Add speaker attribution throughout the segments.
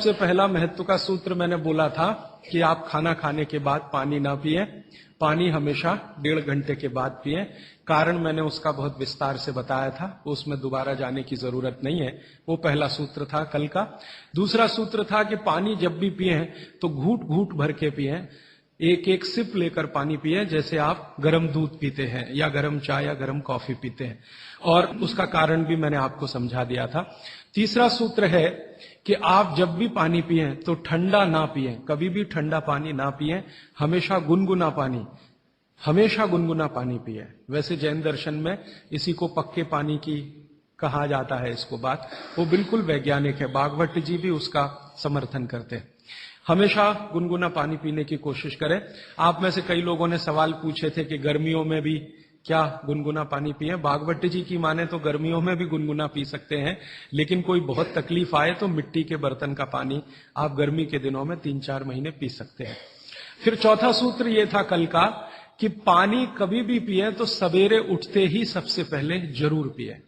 Speaker 1: सबसे पहला महत्व का सूत्र मैंने बोला था कि आप खाना खाने के बाद पानी ना पिए, पानी हमेशा 1.5 घंटे के बाद पिए। कारण मैंने उसका बहुत विस्तार से बताया था, उसमें दोबारा जाने की जरूरत नहीं है। वो पहला सूत्र था कल का। दूसरा सूत्र था कि पानी जब भी पिए तो घूट घूट भर के पिए, एक एक सिप लेकर पानी पिए, जैसे आप गर्म दूध पीते हैं या गर्म चाय या गर्म कॉफी पीते हैं। और उसका कारण भी मैंने आपको समझा दिया था। तीसरा सूत्र है कि आप जब भी पानी पिए तो ठंडा ना पिए, कभी भी ठंडा पानी ना पिए, हमेशा गुनगुना पानी पिए। वैसे जैन दर्शन में इसी को पक्के पानी की कहा जाता है, इसको बात वो बिल्कुल वैज्ञानिक है। भागवत जी भी उसका समर्थन करते हैं। हमेशा गुनगुना पानी पीने की कोशिश करें। आप में से कई लोगों ने सवाल पूछे थे कि गर्मियों में भी क्या गुनगुना पानी पिए। भागवत जी की माने तो गर्मियों में भी गुनगुना पी सकते हैं, लेकिन कोई बहुत तकलीफ आए तो मिट्टी के बर्तन का पानी आप गर्मी के दिनों में 3-4 महीने पी सकते हैं। फिर चौथा सूत्र ये था कल का कि पानी कभी भी पिए तो सवेरे उठते ही सबसे पहले जरूर पिए,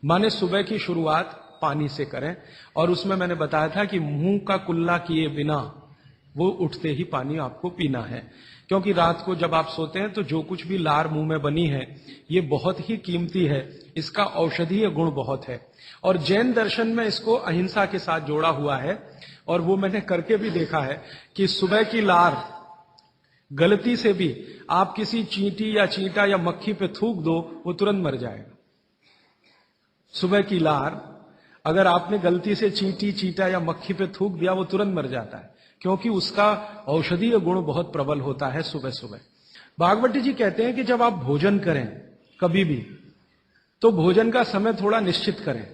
Speaker 1: माने सुबह की शुरुआत पानी से करें। और उसमें मैंने बताया था कि मुंह का कुल्ला किए बिना वो उठते ही पानी आपको पीना है, क्योंकि रात को जब आप सोते हैं तो जो कुछ भी लार मुंह में बनी है ये बहुत ही कीमती है, इसका औषधीय गुण बहुत है। और जैन दर्शन में इसको अहिंसा के साथ जोड़ा हुआ है, और वो मैंने करके भी देखा है कि सुबह की लार गलती से भी आप किसी चींटी या चींटा या मक्खी पे थूक दो, वो तुरंत मर जाएगा। सुबह की लार अगर आपने गलती से चींटी, चींटा या मक्खी पे थूक दिया, वो तुरंत मर जाता है, क्योंकि उसका औषधीय गुण बहुत प्रबल होता है सुबह सुबह। भागवती जी कहते हैं कि जब आप भोजन करें कभी भी, तो भोजन का समय थोड़ा निश्चित करें।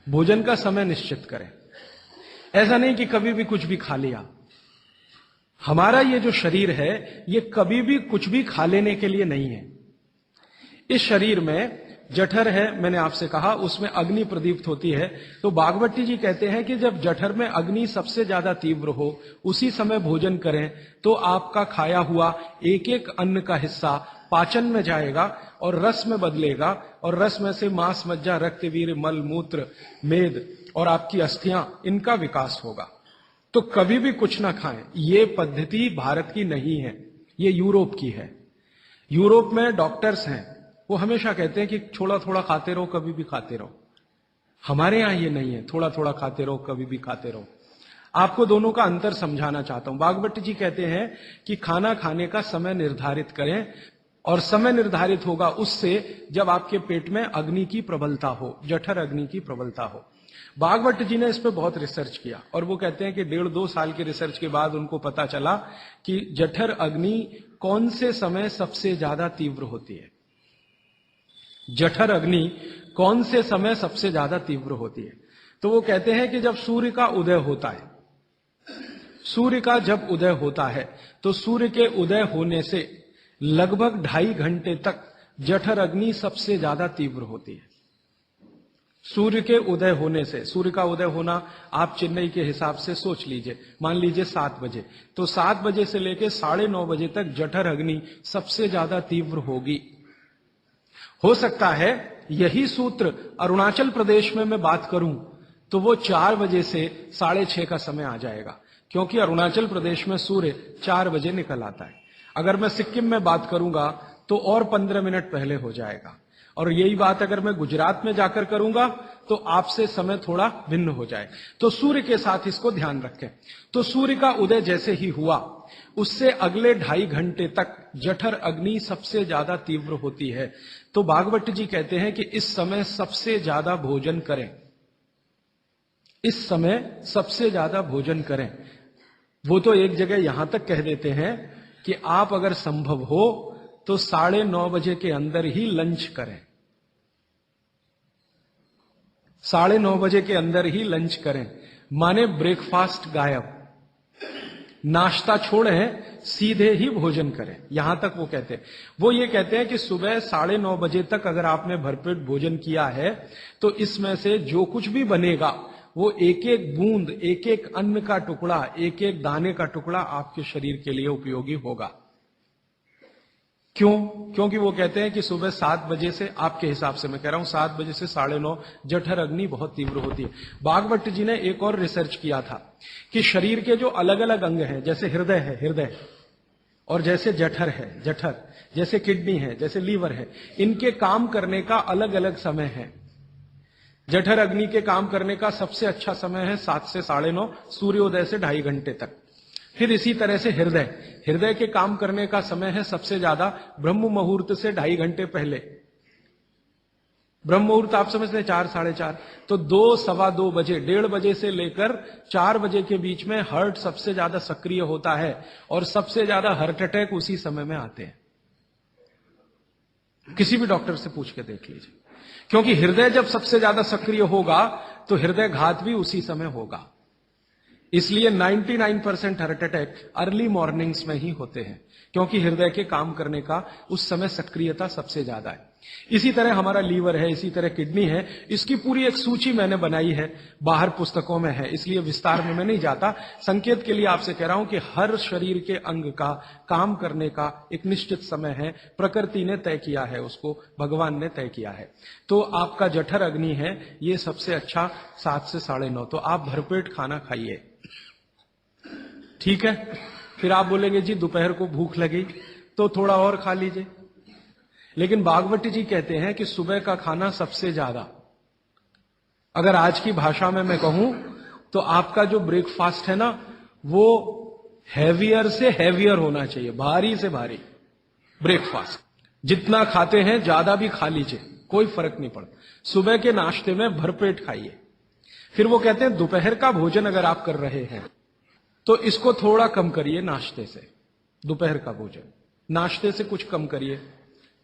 Speaker 1: भोजन का समय निश्चित करें, ऐसा नहीं कि कभी भी कुछ भी खा लिया। हमारा ये जो शरीर है ये कभी भी कुछ भी खा लेने के लिए नहीं है। इस शरीर में जठर है, मैंने आपसे कहा, उसमें अग्नि प्रदीप्त होती है। तो भागवती जी कहते हैं कि जब जठर में अग्नि सबसे ज्यादा तीव्र हो उसी समय भोजन करें, तो आपका खाया हुआ एक एक अन्न का हिस्सा पाचन में जाएगा और रस में बदलेगा, और रस में से मांस, मज्जा, रक्त, वीर्य, मल, मूत्र, मेद और आपकी अस्थियां, इनका विकास होगा। तो कभी भी कुछ ना खाएं। ये पद्धति भारत की नहीं है, ये यूरोप की है। यूरोप में डॉक्टर्स हैं, वो हमेशा कहते हैं कि थोड़ा थोड़ा खाते रहो, कभी भी खाते रहो। हमारे यहां ये नहीं है, थोड़ा थोड़ा खाते रहो, कभी भी खाते रहो। आपको दोनों का अंतर समझाना चाहता हूं। भागवत जी कहते हैं कि खाना खाने का समय निर्धारित करें, और समय निर्धारित होगा उससे जब आपके पेट में अग्नि की प्रबलता हो, जठर अग्नि की प्रबलता हो। भागवत जी ने इस पर बहुत रिसर्च किया, और वो कहते हैं कि 1.5-2 साल की रिसर्च के बाद उनको पता चला कि जठर अग्नि कौन से समय सबसे ज्यादा तीव्र होती है। जठर अग्नि कौन से समय सबसे ज्यादा तीव्र होती है? तो वो कहते हैं कि जब सूर्य का उदय होता है, सूर्य का जब उदय होता है तो सूर्य के उदय होने से लगभग 2.5 घंटे तक जठर अग्नि सबसे ज्यादा तीव्र होती है। सूर्य के उदय होने से, सूर्य का उदय होना आप चेन्नई के हिसाब से सोच लीजिए, मान लीजिए 7 बजे, तो 7 बजे से लेकर 9:30 बजे तक जठर अग्नि सबसे ज्यादा तीव्र होगी। हो सकता है यही सूत्र अरुणाचल प्रदेश में मैं बात करूं तो वो 4 बजे से 6:30 का समय आ जाएगा, क्योंकि अरुणाचल प्रदेश में सूर्य 4 बजे निकल आता है। अगर मैं सिक्किम में बात करूंगा तो और 15 मिनट पहले हो जाएगा, और यही बात अगर मैं गुजरात में जाकर करूंगा तो आपसे समय थोड़ा भिन्न हो जाए। तो सूर्य के साथ इसको ध्यान रखें। तो सूर्य का उदय जैसे ही हुआ उससे अगले 2.5 घंटे तक जठर अग्नि सबसे ज्यादा तीव्र होती है। तो भागवत जी कहते हैं कि इस समय सबसे ज्यादा भोजन करें, इस समय सबसे ज्यादा भोजन करें। वो तो एक जगह यहां तक कह देते हैं कि आप अगर संभव हो तो 9:30 बजे के अंदर ही लंच करें, 9:30 बजे के अंदर ही लंच करें, माने ब्रेकफास्ट गायब, नाश्ता छोड़ें, सीधे ही भोजन करें। यहां तक वो कहते हैं। वो ये कहते हैं कि सुबह 9:30 बजे तक अगर आपने भरपेट भोजन किया है तो इसमें से जो कुछ भी बनेगा वो एक एक बूंद, एक एक अन्न का टुकड़ा, एक एक दाने का टुकड़ा आपके शरीर के लिए उपयोगी होगा। क्यों? क्योंकि वो कहते हैं कि सुबह 7 बजे से, आपके हिसाब से मैं कह रहा हूं, 7 बजे से 9:30 जठर अग्नि बहुत तीव्र होती है। भागवत जी ने एक और रिसर्च किया था कि शरीर के जो अलग अलग अंग हैं, जैसे हृदय है हृदय, और जैसे जठर है जठर, जैसे किडनी है, जैसे लीवर है, इनके काम करने का अलग अलग समय है। जठर अग्नि के काम करने का सबसे अच्छा समय है 7 से 9:30, सूर्योदय से 2.5 घंटे तक। फिर इसी तरह से हृदय, हृदय के काम करने का समय है सबसे ज्यादा ब्रह्म मुहूर्त से 2.5 घंटे पहले। ब्रह्म मुहूर्त आप समझते हैं 4, 4:30, तो 2, सवा 2 बजे, 1:30 बजे से लेकर 4 बजे के बीच में हार्ट सबसे ज्यादा सक्रिय होता है, और सबसे ज्यादा हार्ट अटैक उसी समय में आते हैं। किसी भी डॉक्टर से पूछ के देख लीजिए, क्योंकि हृदय जब सबसे ज्यादा सक्रिय होगा तो हृदय घात भी उसी समय होगा। इसलिए 99% हार्ट अटैक अर्ली मॉर्निंग्स में ही होते हैं, क्योंकि हृदय के काम करने का उस समय सक्रियता सबसे ज्यादा है। इसी तरह हमारा लीवर है, इसी तरह किडनी है। इसकी पूरी एक सूची मैंने बनाई है, बाहर पुस्तकों में है, इसलिए विस्तार में मैं नहीं जाता। संकेत के लिए आपसे कह रहा हूं कि हर शरीर के अंग का काम करने का एक निश्चित समय है, प्रकृति ने तय किया है, उसको भगवान ने तय किया है। तो आपका जठर अग्नि है, ये सबसे अच्छा 7 से 9:30। तो आप भरपेट खाना खाइए, ठीक है। फिर आप बोलेंगे जी दोपहर को भूख लगी तो थोड़ा और खा लीजिए, लेकिन भागवती जी कहते हैं कि सुबह का खाना सबसे ज्यादा, अगर आज की भाषा में मैं कहूं तो आपका जो ब्रेकफास्ट है ना, वो हैवियर से हैवियर होना चाहिए, भारी से भारी ब्रेकफास्ट। जितना खाते हैं ज्यादा भी खा लीजिए, कोई फर्क नहीं पड़ता। सुबह के नाश्ते में भरपेट खाइए। फिर वो कहते हैं दोपहर का भोजन अगर आप कर रहे हैं तो इसको थोड़ा कम करिए नाश्ते से। दोपहर का भोजन नाश्ते से कुछ कम करिए,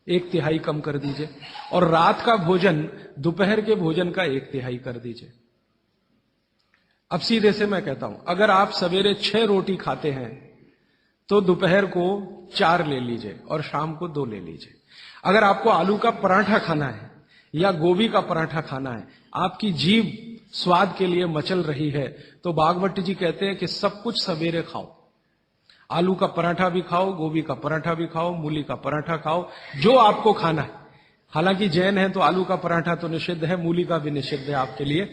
Speaker 1: 1/3 कम कर दीजिए, और रात का भोजन दोपहर के भोजन का 1/3 कर दीजिए। अब सीधे से मैं कहता हूं, अगर आप सवेरे 6 रोटी खाते हैं तो दोपहर को 4 ले लीजिए और शाम को 2 ले लीजिए। अगर आपको आलू का पराठा खाना है या गोभी का पराठा खाना है, आपकी जीभ स्वाद के लिए मचल रही है, तो भागवत जी कहते हैं कि सब कुछ सवेरे खाओ। आलू का पराठा भी खाओ, गोभी का पराठा भी खाओ, मूली का पराठा खाओ, जो आपको खाना है। हालांकि जैन है तो आलू का पराठा तो निषिद्ध है, मूली का भी निषिद्ध है आपके लिए।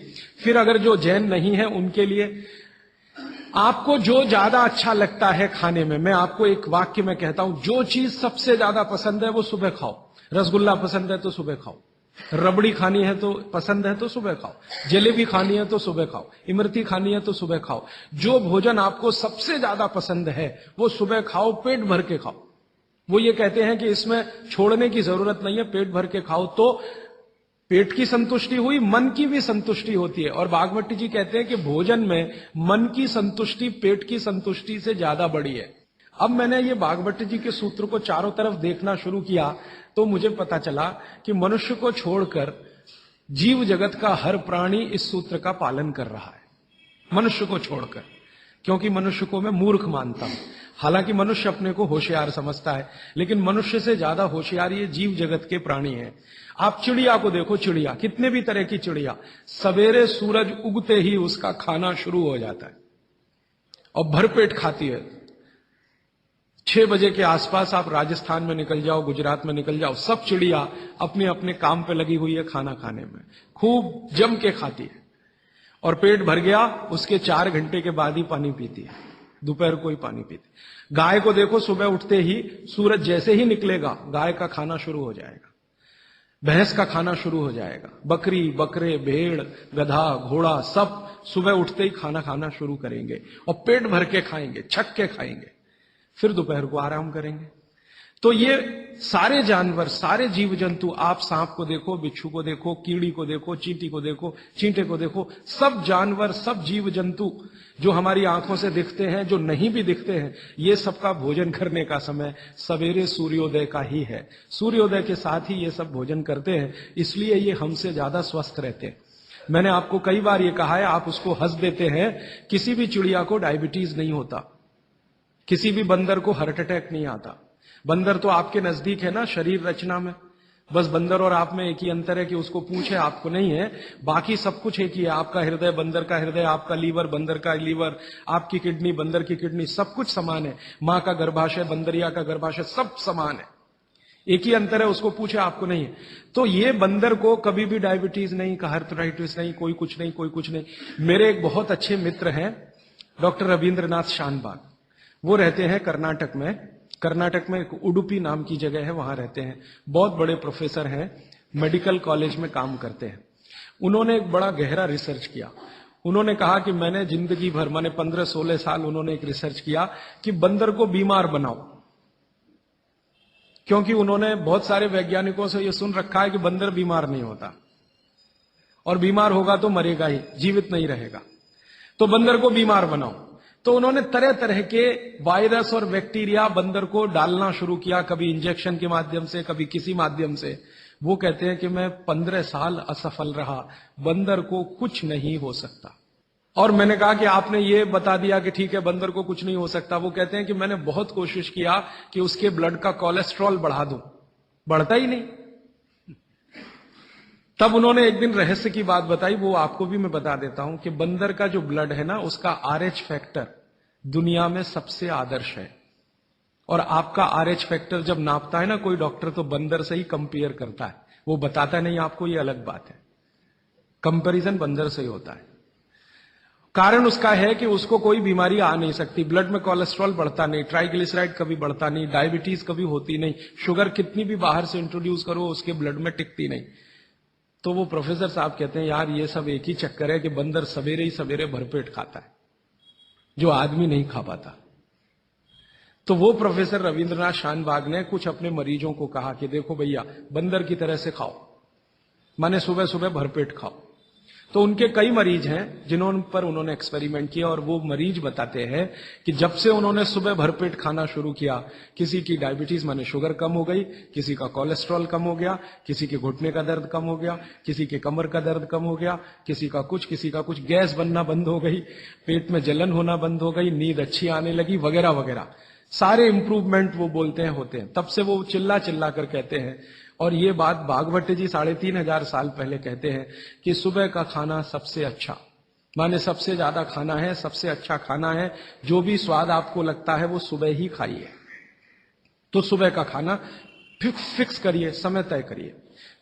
Speaker 1: फिर अगर जो जैन नहीं है उनके लिए आपको जो ज्यादा अच्छा लगता है खाने में, मैं आपको एक वाक्य में कहता हूं, जो चीज सबसे ज्यादा पसंद है वो सुबह खाओ। रसगुल्ला पसंद है तो सुबह खाओ, रबड़ी खानी है तो पसंद है तो सुबह खाओ, जलेबी खानी है तो सुबह खाओ, इमरती खानी है तो सुबह खाओ। जो भोजन आपको सबसे ज्यादा पसंद है वो सुबह खाओ, पेट भर के खाओ। वो ये कहते हैं कि इसमें छोड़ने की जरूरत नहीं है, पेट भर के खाओ तो पेट की संतुष्टि हुई, मन की भी संतुष्टि होती है। और भागवती जी कहते हैं कि भोजन में मन की संतुष्टि पेट की संतुष्टि से ज्यादा बड़ी है। अब मैंने ये भागवती जी के सूत्र को चारों तरफ देखना शुरू किया तो मुझे पता चला कि मनुष्य को छोड़कर जीव जगत का हर प्राणी इस सूत्र का पालन कर रहा है, मनुष्य को छोड़कर। क्योंकि मनुष्य को मैं मूर्ख मानता हूं, हालांकि मनुष्य अपने को होशियार समझता है, लेकिन मनुष्य से ज्यादा होशियार ये जीव जगत के प्राणी हैं। आप चिड़िया को देखो, चिड़िया, कितने भी तरह की चिड़िया, सवेरे सूरज उगते ही उसका खाना शुरू हो जाता है और भरपेट खाती है। 6 बजे के आसपास आप राजस्थान में निकल जाओ, गुजरात में निकल जाओ, सब चिड़िया अपने अपने काम पे लगी हुई है, खाना खाने में खूब जम के खाती है। और पेट भर गया उसके 4 घंटे के बाद ही पानी पीती है, दोपहर को ही पानी पीती है। गाय को देखो, सुबह उठते ही सूरज जैसे ही निकलेगा गाय का खाना शुरू हो जाएगा, भैंस का खाना शुरू हो जाएगा, बकरी, बकरे, भेड़, गधा, घोड़ा सब सुबह उठते ही खाना खाना शुरू करेंगे और पेट भर के खाएंगे, छक के खाएंगे, फिर दोपहर को आराम करेंगे। तो ये सारे जानवर, सारे जीव जंतु, आप सांप को देखो, बिच्छू को देखो, कीड़ी को देखो, चींटी को देखो, चींटे को देखो, सब जानवर, सब जीव जंतु जो हमारी आंखों से दिखते हैं, जो नहीं भी दिखते हैं, ये सबका भोजन करने का समय सवेरे सूर्योदय का ही है। सूर्योदय के साथ ही ये सब भोजन करते हैं, इसलिए ये हमसे ज्यादा स्वस्थ रहते हैं। मैंने आपको कई बार ये कहा है, आप उसको हंस देते हैं, किसी भी चिड़िया को डायबिटीज नहीं होता, किसी भी बंदर को हार्ट अटैक नहीं आता। बंदर तो आपके नजदीक है ना शरीर रचना में, बस बंदर और आप में एक ही अंतर है कि उसको पूंछ है, आपको नहीं है, बाकी सब कुछ एक ही है। आपका हृदय बंदर का हृदय, आपका लीवर बंदर का लीवर, आपकी किडनी बंदर की किडनी, सब कुछ समान है। मां का गर्भाशय, बंदरिया का गर्भाशय, सब समान है। एक ही अंतर है, उसको पूछे आपको नहीं है। तो ये बंदर को कभी भी डायबिटीज नहीं, आर्थराइटिस नहीं, कोई कुछ नहीं, कोई कुछ नहीं। मेरे एक बहुत अच्छे मित्र हैं डॉक्टर रविंद्रनाथ शानबाग, वो रहते हैं कर्नाटक में। कर्नाटक में एक उडुपी नाम की जगह है, वहां रहते हैं। बहुत बड़े प्रोफेसर हैं, मेडिकल कॉलेज में काम करते हैं। उन्होंने एक बड़ा गहरा रिसर्च किया। उन्होंने कहा कि मैंने जिंदगी भर, माने 15-16 साल उन्होंने एक रिसर्च किया कि बंदर को बीमार बनाओ, क्योंकि उन्होंने बहुत सारे वैज्ञानिकों से यह सुन रखा है कि बंदर बीमार नहीं होता, और बीमार होगा तो मरेगा ही, जीवित नहीं रहेगा। तो बंदर को बीमार बनाओ। तो उन्होंने तरह तरह के वायरस और बैक्टीरिया बंदर को डालना शुरू किया, कभी इंजेक्शन के माध्यम से, कभी किसी माध्यम से। वो कहते हैं कि मैं 15 साल असफल रहा, बंदर को कुछ नहीं हो सकता। और मैंने कहा कि आपने ये बता दिया कि ठीक है बंदर को कुछ नहीं हो सकता। वो कहते हैं कि मैंने बहुत कोशिश किया कि उसके ब्लड का कोलेस्ट्रॉल बढ़ा दूं, बढ़ता ही नहीं। तब उन्होंने एक दिन रहस्य की बात बताई, वो आपको भी मैं बता देता हूं कि बंदर का जो ब्लड है ना, उसका RH फैक्टर दुनिया में सबसे आदर्श है। और आपका RH फैक्टर जब नापता है ना कोई डॉक्टर, तो बंदर से ही कंपेयर करता है, वो बताता नहीं आपको, ये अलग बात है। कंपैरिजन बंदर से ही होता है। कारण उसका है कि उसको कोई बीमारी आ नहीं सकती, ब्लड में कोलेस्ट्रॉल बढ़ता नहीं, ट्राइग्लिसराइड कभी बढ़ता नहीं, डायबिटीज कभी होती नहीं, शुगर कितनी भी बाहर से इंट्रोड्यूस करो उसके ब्लड में टिकती नहीं। तो वो प्रोफेसर साहब कहते हैं यार ये सब एक ही चक्कर है कि बंदर सवेरे ही सवेरे भरपेट खाता है, जो आदमी नहीं खा पाता। तो वो प्रोफेसर रविंद्रनाथ शानबाग ने कुछ अपने मरीजों को कहा कि देखो भैया, बंदर की तरह से खाओ, माने सुबह सुबह भरपेट खाओ। तो उनके कई मरीज हैं जिन्होंने पर उन्होंने एक्सपेरिमेंट किया, और वो मरीज बताते हैं कि जब से उन्होंने सुबह भरपेट खाना शुरू किया, किसी की डायबिटीज माने शुगर कम हो गई, किसी का कोलेस्ट्रॉल कम हो गया, किसी के घुटने का दर्द कम हो गया, किसी के कमर का दर्द कम हो गया, किसी का कुछ, गैस बनना बंद हो गई, पेट में जलन होना बंद हो गई, नींद अच्छी आने लगी, वगैरह वगैरह। सारे इंप्रूवमेंट वो बोलते हैं होते हैं। तब से वो चिल्ला चिल्ला कर कहते हैं, और ये बात भागवत जी 3500 साल पहले कहते हैं कि सुबह का खाना सबसे अच्छा, माने सबसे ज्यादा खाना है, सबसे अच्छा खाना है। जो भी स्वाद आपको लगता है वो सुबह ही खाइए। तो सुबह का खाना फिक्स करिए, समय तय करिए।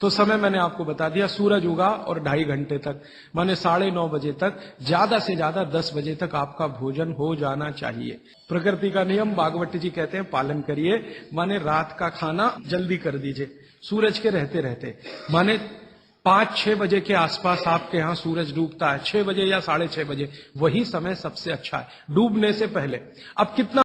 Speaker 1: तो समय मैंने आपको बता दिया, सूरज उगा और 2.5 घंटे तक, माने 9:30 बजे तक, ज्यादा से ज्यादा 10 बजे तक आपका भोजन हो जाना चाहिए। प्रकृति का नियम भागवत जी कहते हैं पालन करिए, माने रात का खाना जल्दी कर दीजिए सूरज के रहते रहते, माने 5-6 बजे के आसपास आपके यहां सूरज डूबता है, 6 बजे या 6:30 बजे, वही समय सबसे अच्छा है, डूबने से पहले। अब कितना